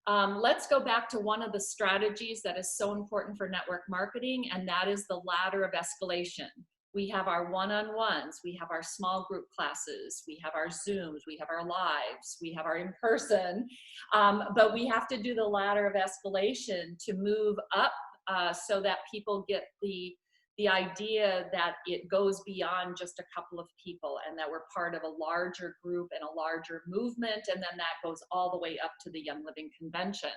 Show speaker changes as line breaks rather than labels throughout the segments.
Let's go back to one of the strategies that is so important for network marketing, and that is the ladder of escalation. We have our one-on-ones, we have our small group classes, we have our Zooms, we have our lives, we have our in-person, but we have to do the ladder of escalation to move up so that people get the idea that it goes beyond just a couple of people and that we're part of a larger group and a larger movement, and then that goes all the way up to the Young Living Convention.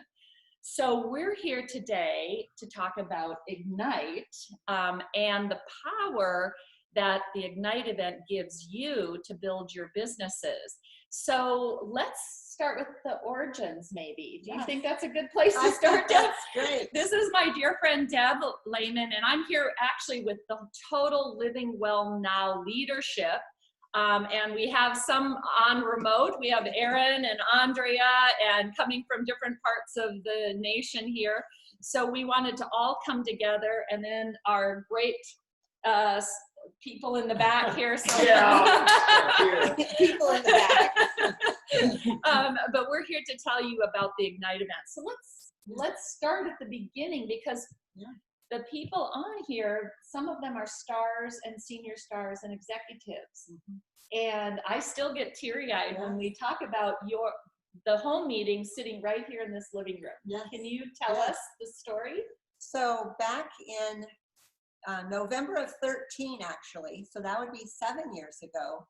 So we're here today to talk about Ignite and the power that the Ignite event gives you to build your businesses. So let's start with the origins, maybe. Do you think that's a good place to start, Deb?
That's great.
This is my dear friend, Deb Lehman, and I'm here actually with the Total Living Well Now leadership. And we have some on remote. We have Erin and Andrea and coming from different parts of the nation here. So we wanted to all come together, and then our great people in the back here. So
Yeah. People in the back.
But we're here to tell you about the Ignite event. So let's start at the beginning, because the people on here, some of them are stars and senior stars and executives. And I still get teary-eyed when we talk about the home meeting sitting right here in this living room.
Yes.
Can you tell us the story?
So back in November of 13, actually, so that would be 7 years ago,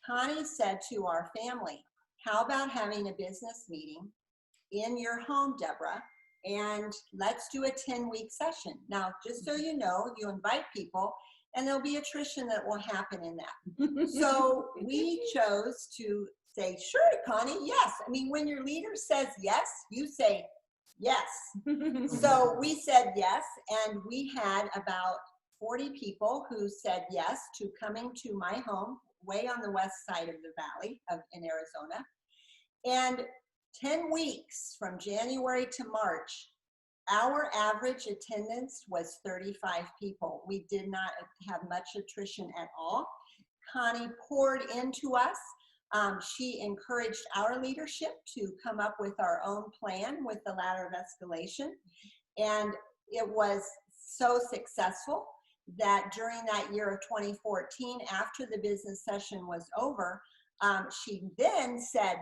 Connie said to our family, how about having a business meeting in your home, Deborah, and let's do a 10-week session. Now, just so you know, you invite people, and there'll be attrition that will happen in that. So we chose to say, sure, Connie, yes. I mean, when your leader says yes, you say yes. So we said yes, and we had about 40 people who said yes to coming to my home, way on the west side of the valley in Arizona. And 10 weeks from January to March, our average attendance was 35 people. We did not have much attrition at all. Connie poured into us. She encouraged our leadership to come up with our own plan with the ladder of escalation. And it was so successful that during that year of 2014, after the business session was over, she then said,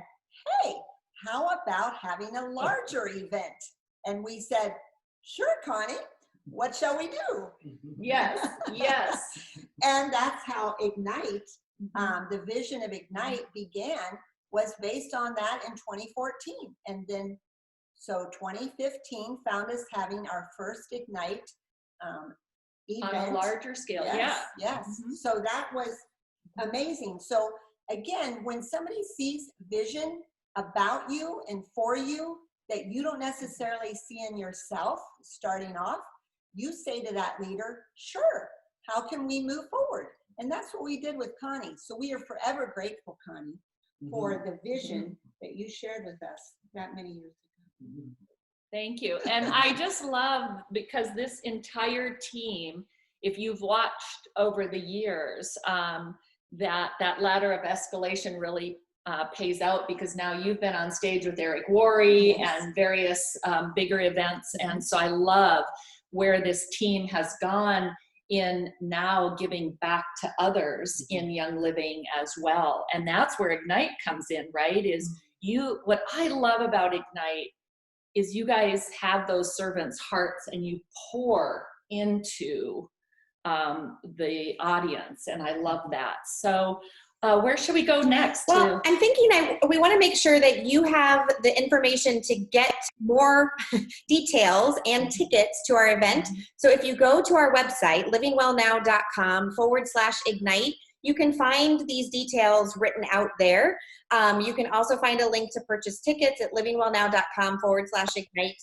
hey, how about having a larger event? And we said, sure, Connie, what shall we do?
Yes, yes.
And that's how Ignite, the vision of Ignite began, was based on that in 2014. And then, so 2015 found us having our first Ignite event.
On a larger scale,
Yes. So that was amazing. So again, when somebody sees vision about you and for you that you don't necessarily see in yourself starting off, you say to that leader, sure, how can we move forward? And that's what we did with Connie. So we are forever grateful, Connie, for the vision that you shared with us that many years ago.
Thank you. And I just love, because this entire team, if you've watched over the years, that ladder of escalation really pays out, because now you've been on stage with Eric Worre and various bigger events. And so I love where this team has gone in now giving back to others in Young Living as well. And that's where Ignite comes in, right? What I love about Ignite is you guys have those servants' hearts and you pour into the audience. And I love that. So where should we go next?
Well, I'm thinking we want to make sure that you have the information to get more details and tickets to our event. So if you go to our website, livingwellnow.com/ignite, you can find these details written out there. You can also find a link to purchase tickets at livingwellnow.com/ignite.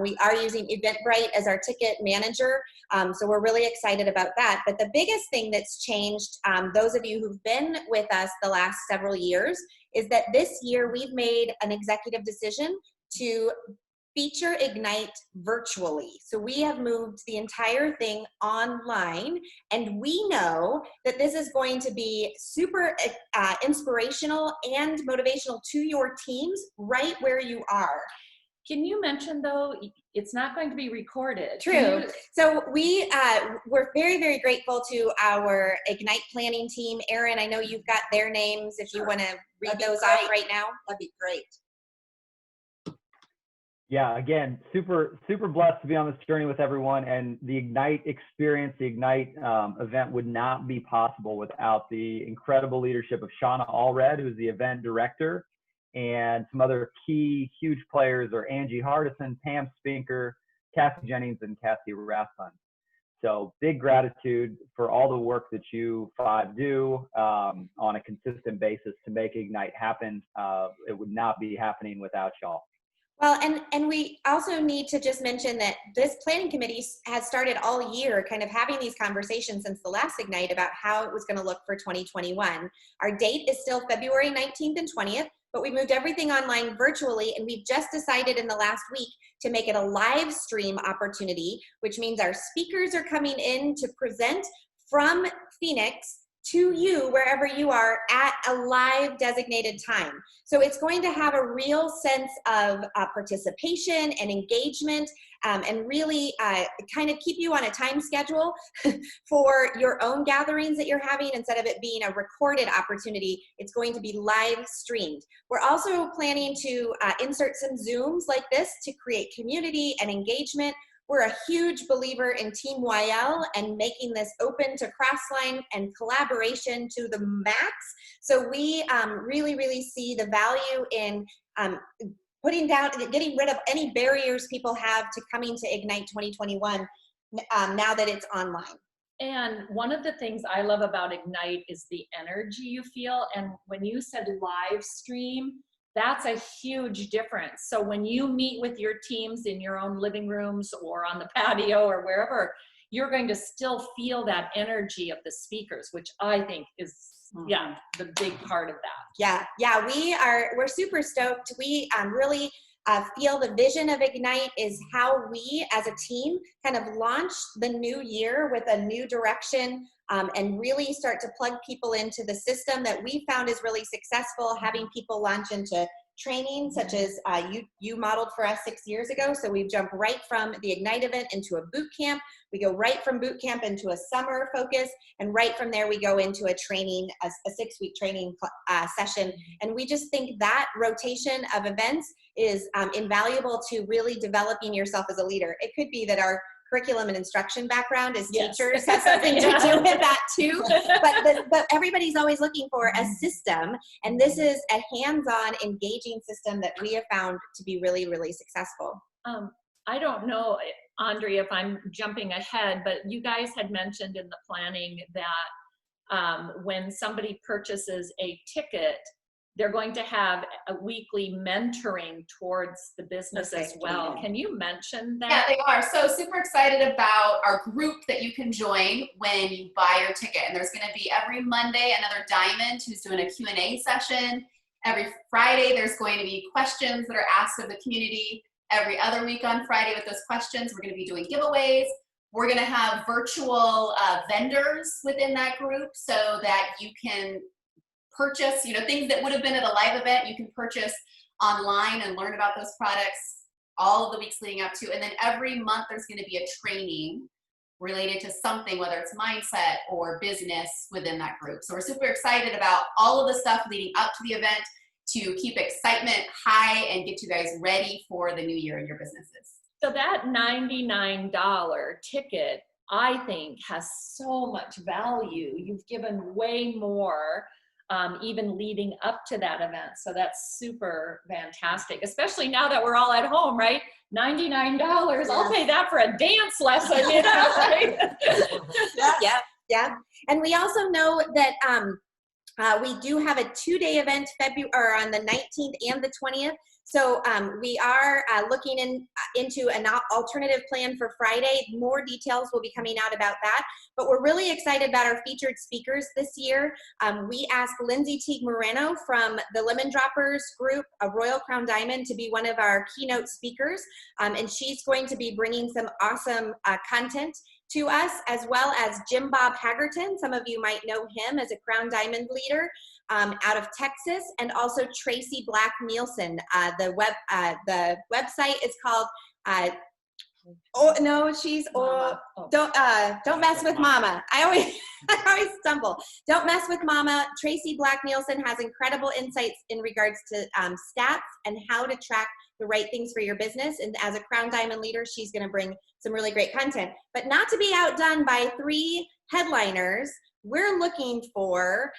We are using Eventbrite as our ticket manager, so we're really excited about that. But the biggest thing that's changed, those of you who've been with us the last several years, is that this year we've made an executive decision to feature Ignite virtually. So we have moved the entire thing online, and we know that this is going to be super inspirational and motivational to your teams right where you are.
Can you mention though, it's not going to be recorded?
True. So we're very, very grateful to our Ignite planning team. Erin, I know you've got their names if you want to read
That'd be
those off
great.
right now.
That'd be great.
Yeah, again, super blessed to be on this journey with everyone, and the Ignite experience, the Ignite event would not be possible without the incredible leadership of Shauna Allred, who's the event director, and some other key huge players are Angie Hardison, Pam Spinker, Kathy Jennings, and Kathy Rathbun. So big gratitude for all the work that you five do on a consistent basis to make Ignite happen. It would not be happening without y'all.
Well, and we also need to just mention that this planning committee has started all year kind of having these conversations since the last Ignite about how it was going to look for 2021. Our date is still February 19th and 20th, but we moved everything online virtually, and we've just decided in the last week to make it a live stream opportunity, which means our speakers are coming in to present from Phoenix to you wherever you are at a live designated time. So it's going to have a real sense of participation and engagement, and really kind of keep you on a time schedule for your own gatherings that you're having. Instead of it being a recorded opportunity, it's going to be live streamed. We're also planning to insert some Zooms like this to create community and engagement. We're a huge believer in Team YL and making this open to Crossline and collaboration to the max. So we really, really see the value in getting rid of any barriers people have to coming to Ignite 2021 now that it's online.
And one of the things I love about Ignite is the energy you feel. And when you said live stream, that's a huge difference. So when you meet with your teams in your own living rooms or on the patio or wherever, you're going to still feel that energy of the speakers, which I think is, yeah, the big part of that.
Yeah, we're super stoked. We really feel the vision of Ignite is how we as a team kind of launch the new year with a new direction, and really start to plug people into the system that we found is really successful, having people launch into training such as you modeled for us 6 years ago. So we've jumped right from the Ignite event into a boot camp. We go right from boot camp into a summer focus, and right from there we go into a training, a 6-week training session. And we just think that rotation of events is invaluable to really developing yourself as a leader. It could be that our curriculum and instruction background as teachers has something to do with that too. But everybody's always looking for a system, and this is a hands-on, engaging system that we have found to be really, really successful.
I don't know, Andrea, if I'm jumping ahead, but you guys had mentioned in the planning that when somebody purchases a ticket, they're going to have a weekly mentoring towards the business as well. Can you mention that?
Yeah, they are. So super excited about our group that you can join when you buy your ticket. And there's going to be every Monday another Diamond who's doing a Q&A session. Every Friday there's going to be questions that are asked of the community. Every other week on Friday with those questions, we're going to be doing giveaways. We're going to have virtual vendors within that group so that you can purchase, things that would have been at a live event, you can purchase online and learn about those products all of the weeks leading up to. And then every month there's going to be a training related to something, whether it's mindset or business within that group. So we're super excited about all of the stuff leading up to the event to keep excitement high and get you guys ready for the new year in your businesses.
So that $99 ticket, I think, has so much value. You've given way more even leading up to that event. So that's super fantastic, especially now that we're all at home, right? $99, yes. I'll pay that for a dance lesson, right?
Yeah. And we also know that we do have a 2-day event on the 19th and the 20th. So we are looking into an alternative plan for Friday. More details will be coming out about that. But we're really excited about our featured speakers this year. We asked Lindsay Teague Moreno from the Lemon Droppers group of Royal Crown Diamond to be one of our keynote speakers. And she's going to be bringing some awesome content to us, as well as Jim Bob Hagerton. Some of you might know him as a Crown Diamond leader. out of Texas, and also Tracy Black Nielsen. The website is called Don't Mess with Mama. I always stumble. Don't Mess with Mama. Tracy Black Nielsen has incredible insights in regards to stats and how to track the right things for your business. And as a Crown Diamond leader, she's going to bring some really great content. But not to be outdone by 3 headliners, we're looking for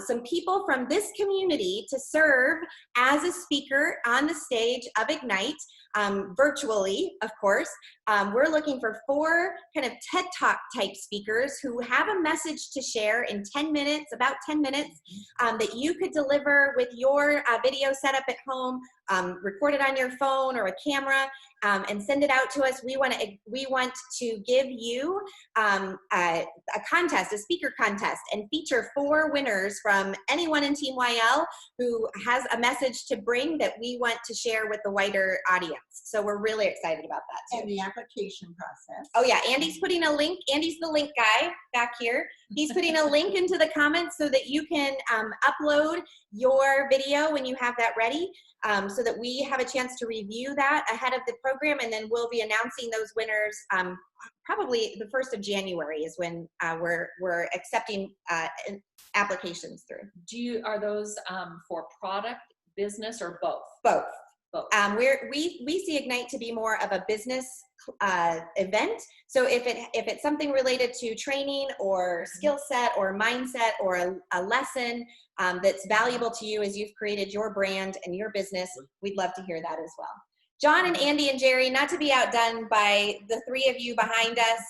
some people from this community to serve as a speaker on the stage of Ignite, virtually, of course. We're looking for 4 kind of TED Talk type speakers who have a message to share in 10 minutes, about 10 minutes, that you could deliver with your video set up at home, record it on your phone or a camera, and send it out to us. We want to give you a contest, a speaker contest, and feature 4 winners from anyone in Team YL who has a message to bring that we want to share with the wider audience. So we're really excited about that too.
And the application process.
Oh yeah, Andy's putting a link. Andy's the link guy back here. He's putting a link into the comments so that you can upload your video when you have that ready, so that we have a chance to review that ahead of the program, and then we'll be announcing those winners probably the 1st of January is when we're accepting applications through.
Are those for product, business, or both?
Both.
Both.
We see Ignite to be more of a business event. So if it's something related to training or skill set or mindset or a lesson that's valuable to you as you've created your brand and your business, we'd love to hear that as well. John and Andy and Jerry, not to be outdone by the 3 of you behind us,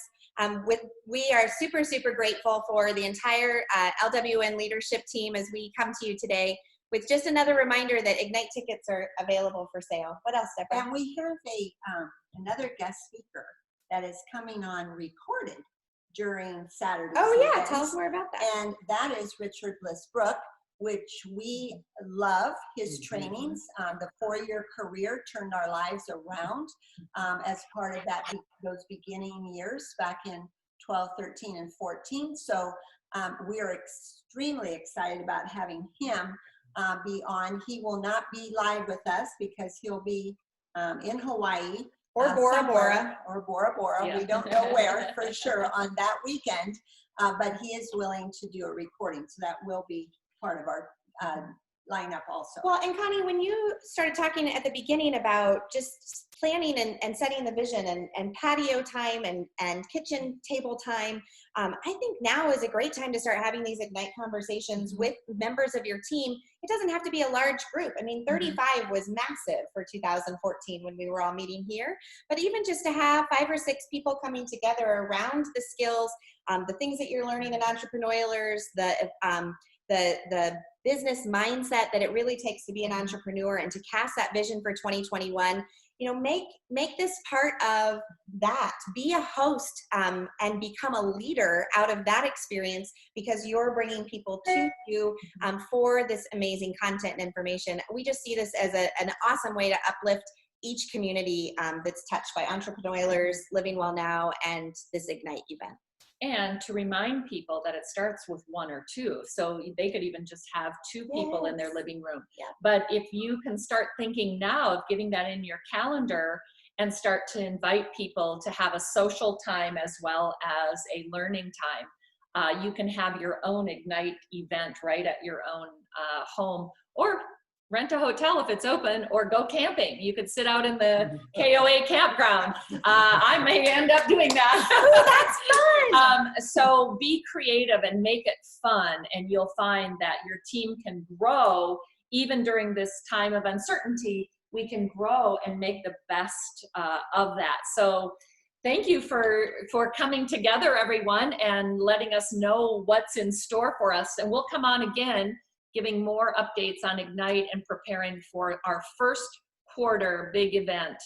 we are super, super grateful for the entire LWN leadership team as we come to you today with just another reminder that Ignite tickets are available for sale. What else, Deborah?
And we have another guest speaker that is coming on recorded during Saturday's
Oh yeah,
events.
tell us more about that.
And that is Richard Lissbrook, which we love his trainings. The 4-year career turned our lives around as part of those beginning years back in 12, 13, and 14. So we are extremely excited about having him be on. He will not be live with us because he'll be in Hawaii.
Or Bora Bora.
Or Bora Bora.
Yeah.
We don't know where for sure on that weekend, but he is willing to do a recording. So that will be part of our lineup also.
Well, and Connie, when you started talking at the beginning about just planning and setting the vision and patio time and kitchen table time, I think now is a great time to start having these Ignite conversations with members of your team. It doesn't have to be a large group. I mean, 35 was massive for 2014 when we were all meeting here, but even just to have 5 or 6 people coming together around the skills, the things that you're learning in entrepreneurials, the business mindset that it really takes to be an entrepreneur and to cast that vision for 2021, make this part of that. Be a host and become a leader out of that experience because you're bringing people to you for this amazing content and information. We just see this as an awesome way to uplift each community that's touched by entrepreneurs, Living Well Now, and this Ignite event.
And to remind people that it starts with 1 or 2. So they could even just have 2 people in their living room.
Yeah.
But if you can start thinking now of getting that in your calendar and start to invite people to have a social time as well as a learning time, you can have your own Ignite event right at your own home, or rent a hotel if it's open, or go camping. You could sit out in the KOA campground. I may end up doing that.
Oh, that's fun.
So be creative and make it fun, and you'll find that your team can grow even during this time of uncertainty. We can grow and make the best of that. So thank you for coming together, everyone, and letting us know what's in store for us. And we'll come on again, giving more updates on Ignite and preparing for our first quarter big event,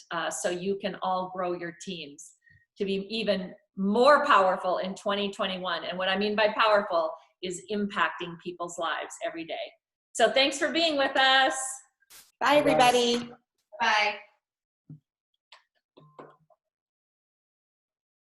so you can all grow your teams to be even more powerful in 2021. And what I mean by powerful is impacting people's lives every day. So thanks for being with us.
Bye, everybody.
Bye.